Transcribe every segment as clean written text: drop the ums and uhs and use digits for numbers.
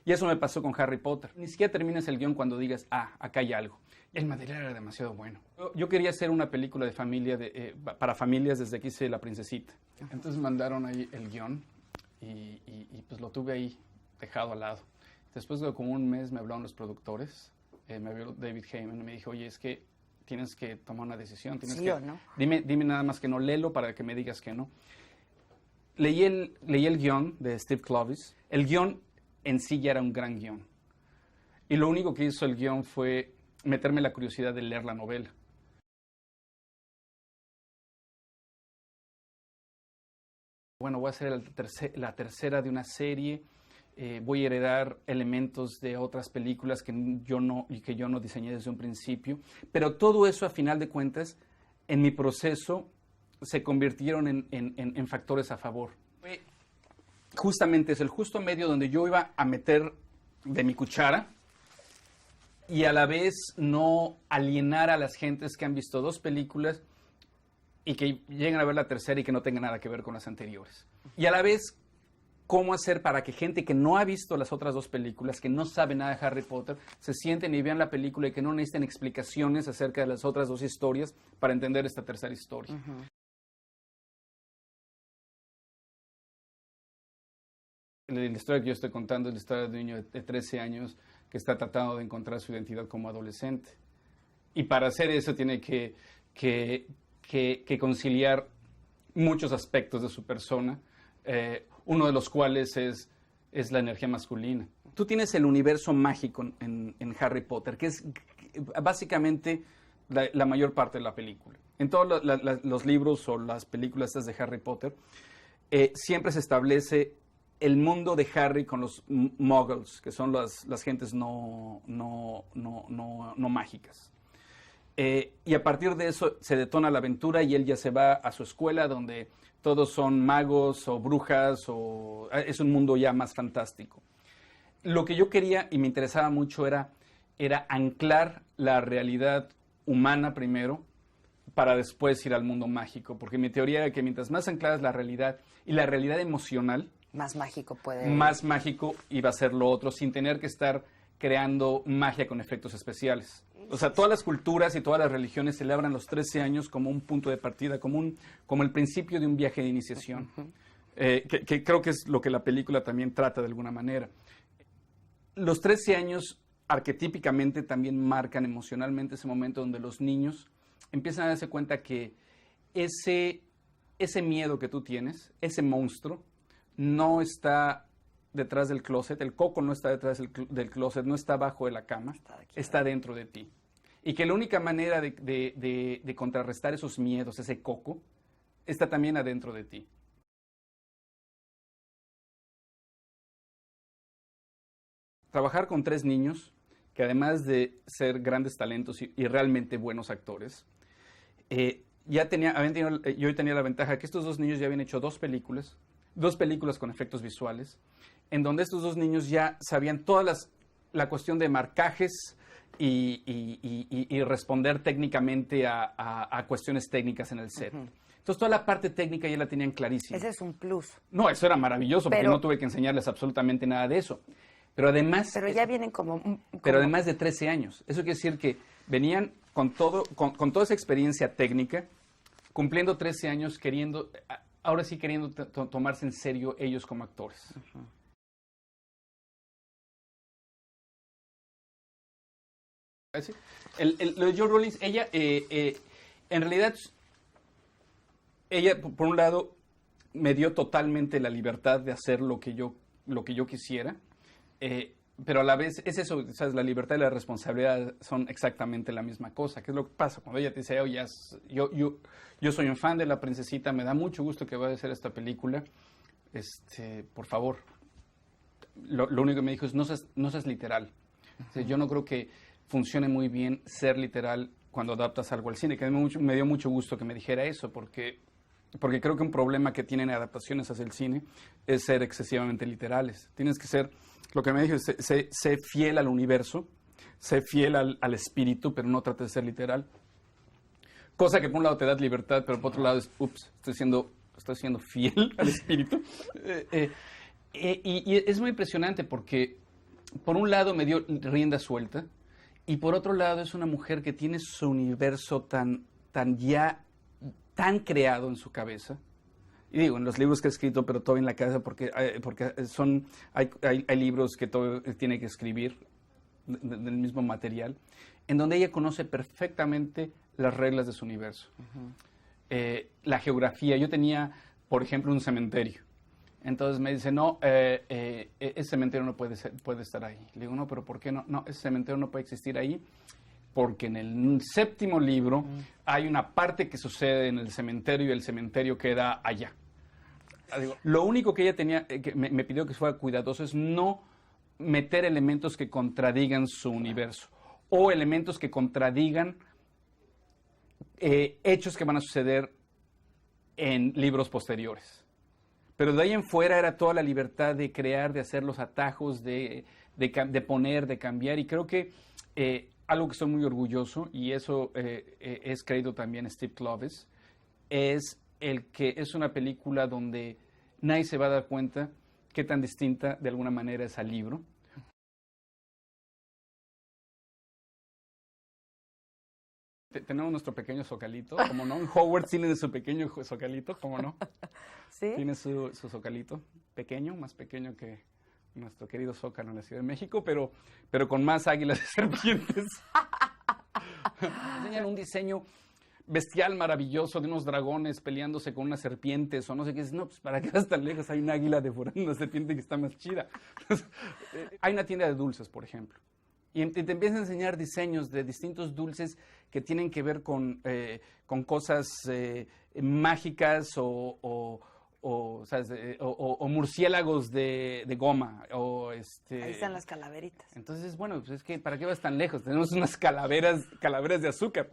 Y eso me pasó con Harry Potter. Ni siquiera terminas el guión cuando digas, acá hay algo. El material era demasiado bueno. Yo quería hacer una película de familia para familias desde que hice La Princesita. Entonces mandaron ahí el guión y pues lo tuve ahí dejado al lado. Después de como un mes me hablaron los productores, me habló David Heyman y me dijo, oye, es que tienes que tomar una decisión. ¿Sí o no? Dime nada más que no, léelo para que me digas que no. Leí el guión de Steve Kloves. El guión en sí ya era un gran guión. Y lo único que hizo el guión fue meterme la curiosidad de leer la novela. Bueno, voy a hacer la tercera de una serie. Voy a heredar elementos de otras películas que yo no diseñé desde un principio. Pero todo eso, a final de cuentas, en mi proceso, se convirtieron en factores a favor. Justamente es el justo medio donde yo iba a meter de mi cuchara y a la vez no alienar a las gentes que han visto dos películas y que lleguen a ver la tercera y que no tenga nada que ver con las anteriores. Y a la vez, cómo hacer para que gente que no ha visto las otras dos películas, que no sabe nada de Harry Potter, se sienten y vean la película y que no necesiten explicaciones acerca de las otras dos historias para entender esta tercera historia. La historia que yo estoy contando es la historia de un niño de 13 años que está tratando de encontrar su identidad como adolescente. Y para hacer eso tiene que conciliar muchos aspectos de su persona, uno de los cuales es la energía masculina. Tú tienes el universo mágico en Harry Potter, que es básicamente la mayor parte de la película. En todos los libros o las películas de Harry Potter, siempre se establece el mundo de Harry con los muggles, que son las gentes no mágicas. Y a partir de eso se detona la aventura y él ya se va a su escuela donde todos son magos o brujas, es un mundo ya más fantástico. Lo que yo quería y me interesaba mucho era anclar la realidad humana primero para después ir al mundo mágico, porque mi teoría era que mientras más anclada es la realidad y la realidad emocional, más mágico puede... Más mágico iba a ser lo otro, sin tener que estar creando magia con efectos especiales. O sea, todas las culturas y todas las religiones celebran los 13 años como un punto de partida, como el principio de un viaje de iniciación. Que creo que es lo que la película también trata de alguna manera. Los 13 años arquetípicamente también marcan emocionalmente ese momento donde los niños empiezan a darse cuenta que ese miedo que tú tienes, ese monstruo, no está detrás del closet, el coco no está detrás del closet, no está abajo de la cama, está dentro de ti. Y que la única manera de contrarrestar esos miedos, ese coco, está también adentro de ti. Trabajar con 3 niños, que además de ser grandes talentos y realmente buenos actores, yo tenía la ventaja que estos 2 niños ya habían hecho 2 películas con efectos visuales, en donde estos 2 niños ya sabían la cuestión de marcajes y responder técnicamente a cuestiones técnicas en el set. Entonces, toda la parte técnica ya la tenían clarísima. Ese es un plus. No, eso era maravilloso, porque no tuve que enseñarles absolutamente nada de eso. Pero además... Pero ya vienen como... Pero además de 13 años. Eso quiere decir que venían con toda esa experiencia técnica, cumpliendo 13 años, ahora sí queriendo tomarse en serio ellos como actores. Lo de Jo Rowling, ella, en realidad, ella, por un lado, me dio totalmente la libertad de hacer lo que yo quisiera, pero a la vez es eso, ¿sabes? La libertad y la responsabilidad son exactamente la misma cosa. ¿Qué es lo que pasa? Cuando ella te dice, oye, yo soy un fan de La Princesita, me da mucho gusto que vaya a hacer esta película, por favor. Lo único que me dijo es, no seas literal. O sea, yo no creo que funcione muy bien ser literal cuando adaptas algo al cine, que me dio mucho gusto que me dijera eso, porque creo que un problema que tienen adaptaciones hacia el cine es ser excesivamente literales. Tienes que ser, lo que me dijo es, sé fiel al universo, sé fiel al espíritu, pero no trates de ser literal. Cosa que por un lado te da libertad, pero por otro lado es, estoy siendo fiel al espíritu. Y es muy impresionante porque por un lado me dio rienda suelta y por otro lado es una mujer que tiene su universo tan creado en su cabeza. Y digo, en los libros que he escrito, pero todo en la cabeza porque hay libros que todo tiene que escribir del mismo material, en donde ella conoce perfectamente las reglas de su universo. La geografía. Yo tenía, por ejemplo, un cementerio. Entonces me dice, no, ese cementerio no puede estar ahí. Le digo, no, pero ¿por qué no? No, ese cementerio no puede existir ahí porque en el séptimo libro hay una parte que sucede en el cementerio y el cementerio queda allá. Digo, lo único que ella tenía, que me pidió que fuera cuidadoso es no meter elementos que contradigan su universo o elementos que contradigan hechos que van a suceder en libros posteriores. Pero de ahí en fuera era toda la libertad de crear, de hacer los atajos, de poner, de cambiar. Y creo que algo que estoy muy orgulloso, y eso es creído también Steve Kloves, es el que es una película donde nadie se va a dar cuenta qué tan distinta de alguna manera es al libro. Tenemos nuestro pequeño zocalito, ¿cómo no? Howard tiene su pequeño zocalito, ¿cómo no? ¿Sí? Tiene su zocalito, pequeño, más pequeño que nuestro querido Zócalo en la Ciudad de México, pero con más águilas y serpientes. Enseñan un diseño bestial, maravilloso, de unos dragones peleándose con unas serpientes, o no sé qué es. No, pues ¿para qué vas tan lejos? Hay una águila devorando una serpiente que está más chida. Hay una tienda de dulces, por ejemplo. Y te empiezan a enseñar diseños de distintos dulces que tienen que ver con cosas mágicas o murciélagos de goma. Ahí están las calaveritas. Entonces, bueno, pues es que ¿para qué vas tan lejos? Tenemos unas calaveras de azúcar.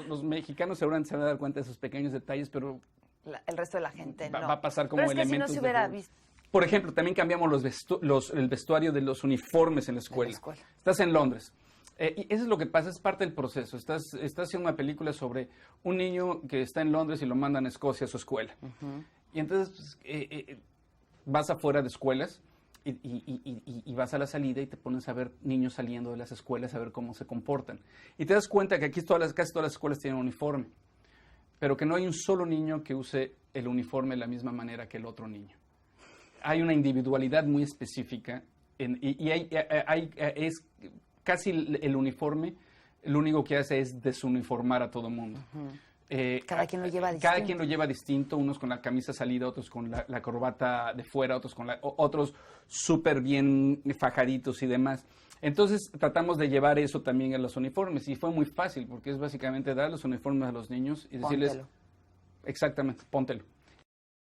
Los mexicanos seguramente se van a dar cuenta de esos pequeños detalles, pero el resto de la gente no. Va a pasar como pero es que elementos si no se hubiera de... visto. Por ejemplo, también cambiamos el vestuario de los uniformes en la escuela. Estás en Londres. Y eso es lo que pasa, es parte del proceso. Estás haciendo una película sobre un niño que está en Londres y lo mandan a Escocia a su escuela. Y entonces vas afuera de escuelas y vas a la salida y te pones a ver niños saliendo de las escuelas, a ver cómo se comportan. Y te das cuenta que aquí casi todas las escuelas tienen uniforme, pero que no hay un solo niño que use el uniforme de la misma manera que el otro niño. Hay una individualidad muy específica es casi el uniforme, lo único que hace es desuniformar a todo el mundo. Cada quien lo lleva distinto. Cada quien lo lleva distinto, unos con la camisa salida, otros con la corbata de fuera, otros súper bien fajaditos y demás. Entonces tratamos de llevar eso también a los uniformes y fue muy fácil porque es básicamente dar los uniformes a los niños y decirles, Póntelo. exactamente, póntelo.